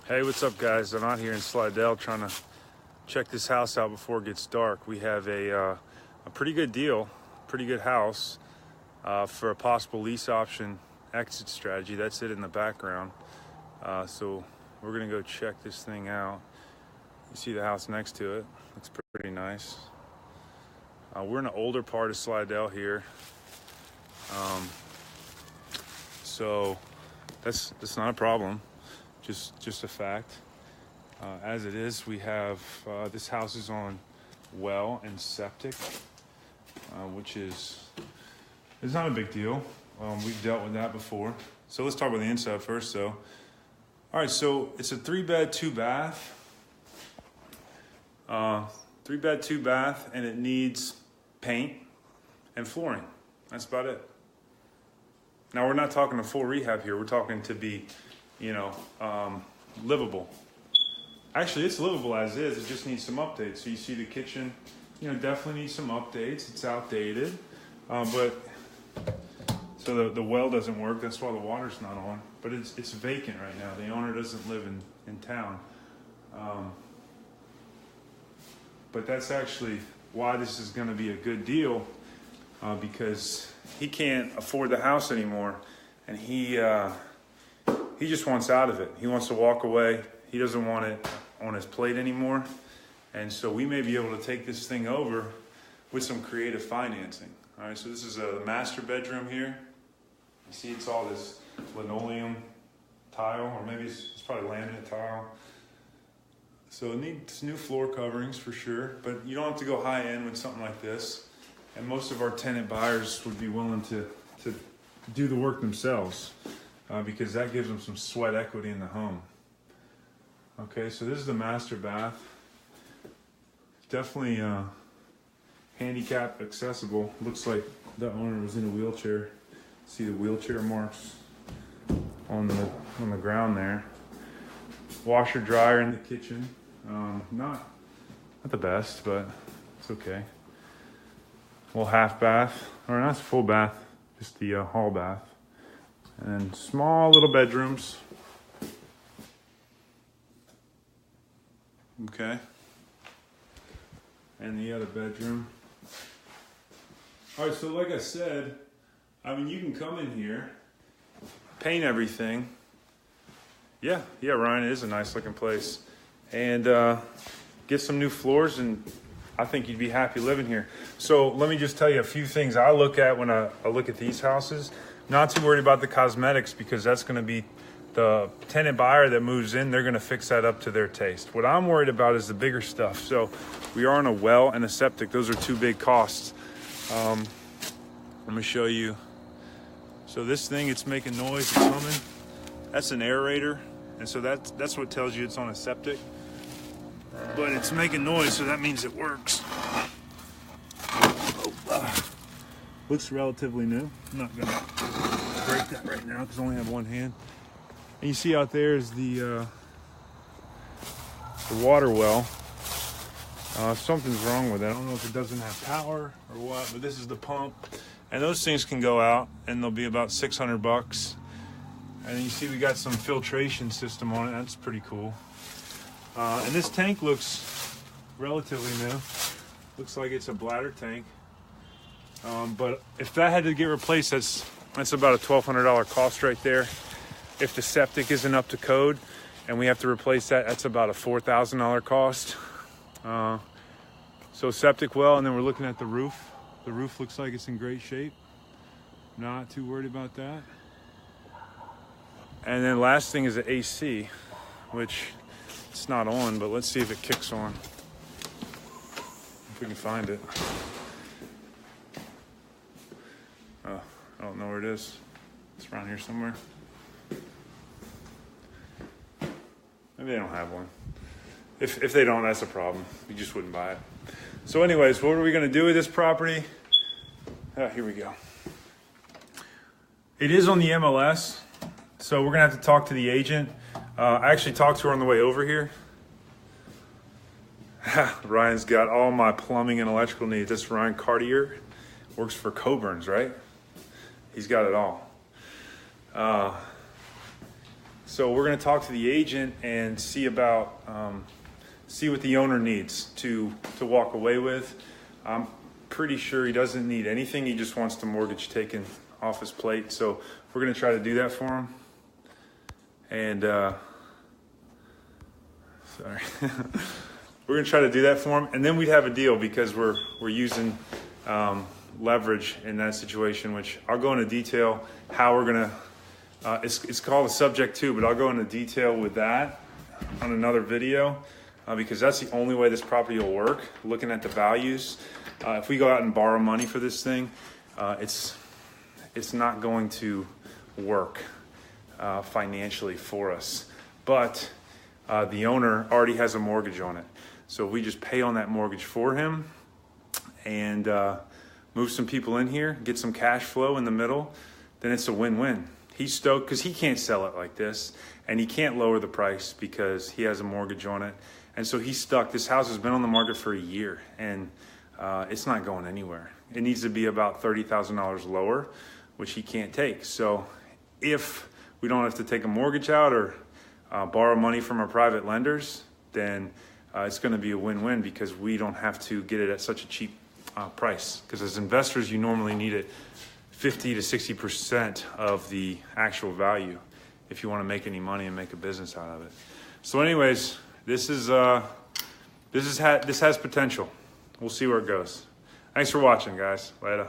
Hey, what's up, guys? I'm out here in Slidell trying to check this house out before it gets dark. We have a pretty good deal, pretty good house for a possible lease option exit strategy. That's it in the background. So we're gonna go check this thing out. You see the house next to it. Looks pretty nice. We're in an older part of Slidell here. So that's not a problem. Just a fact. As it is, we have this house is on well and septic, which is not a big deal. We've dealt with that before. So let's talk about the inside first, though. All right, so it's a 3-bed, 2-bath. 3-bed, 2-bath, and it needs paint and flooring. That's about it. Now, we're not talking a full rehab here. We're talking to be, livable. Actually, it's livable as is. It just needs some updates. So you see the kitchen, definitely needs some updates. It's outdated, but so the well doesn't work. That's why the water's not on. But it's vacant right now. The owner doesn't live in town. But that's actually why this is going to be a good deal, because he can't afford the house anymore, and he just wants out of it. He wants to walk away. He doesn't want it on his plate anymore. And so we may be able to take this thing over with some creative financing. All right, so this is the master bedroom here. You see it's all this linoleum tile, or maybe it's probably laminate tile. So it needs new floor coverings for sure, but you don't have to go high end with something like this. And most of our tenant buyers would be willing to do the work themselves, because that gives them some sweat equity in the home. Okay, so this is the master bath. Definitely handicap accessible. Looks like the owner was in a wheelchair. See the wheelchair marks on the ground there. Washer dryer in the kitchen. Not the best, but it's okay. Well, half bath, or not full bath, just the hall bath. And then small little bedrooms. Okay. And the other bedroom. All right, so like I said, you can come in here, paint everything. Yeah, Ryan, it is a nice looking place. And get some new floors, and I think you'd be happy living here. So let me just tell you a few things I look at when I look at these houses. Not too worried about the cosmetics, because that's going to be the tenant buyer that moves in. They're going to fix that up to their taste. What I'm worried about is the bigger stuff. So we are on a well and a septic. Those are two big costs. Let me show you. So this thing, it's making noise, it's humming. That's an aerator. And so that's what tells you it's on a septic. But it's making noise, so that means it works. Looks relatively new. I'm not going to break that right now because I only have one hand. And you see out there is the water well. Something's wrong with it. I don't know if it doesn't have power or what, but this is the pump. And those things can go out, and they'll be about $600. And then you see we got some filtration system on it. That's pretty cool. And this tank looks relatively new. Looks like it's a bladder tank. But if that had to get replaced, that's about a $1,200 cost right there. If the septic isn't up to code and we have to replace that, that's about a $4,000 cost. So septic well, and then we're looking at the roof. The roof looks like it's in great shape. Not too worried about that. And then last thing is the AC, which it's not on, but let's see if it kicks on. If we can find it. Oh, I don't know where it is. It's around here somewhere. Maybe they don't have one. If they don't, that's a problem. You just wouldn't buy it. So anyways, what are we going to do with this property? Here we go. It is on the MLS. So we're going to have to talk to the agent. I actually talked to her on the way over here. Ryan's got all my plumbing and electrical needs. That's Ryan Cartier. Works for Coburn's, right? He's got it all. So we're going to talk to the agent and see about see what the owner needs to walk away with. I'm pretty sure he doesn't need anything. He just wants the mortgage taken off his plate. So we're going to try to do that for him. And sorry, we're going to try to do that for him, and then we'd have a deal because we're using leverage in that situation, which I'll go into detail how we're going to. It's called a subject to, but I'll go into detail with that on another video because that's the only way this property will work. Looking at the values, if we go out and borrow money for this thing, it's not going to work financially for us. But the owner already has a mortgage on it, so if we just pay on that mortgage for him and move some people in here, get some cash flow in the middle, then it's a win-win. He's stoked because he can't sell it like this, and he can't lower the price because he has a mortgage on it. And so he's stuck. This house has been on the market for a year, and it's not going anywhere. It needs to be about $30,000 lower, which he can't take. So if we don't have to take a mortgage out or borrow money from our private lenders, then it's going to be a win-win because we don't have to get it at such a cheap price. Because as investors, you normally need it 50 to 60% of the actual value if you want to make any money and make a business out of it. So anyways, this has potential. We'll see where it goes. Thanks for watching, guys. Later.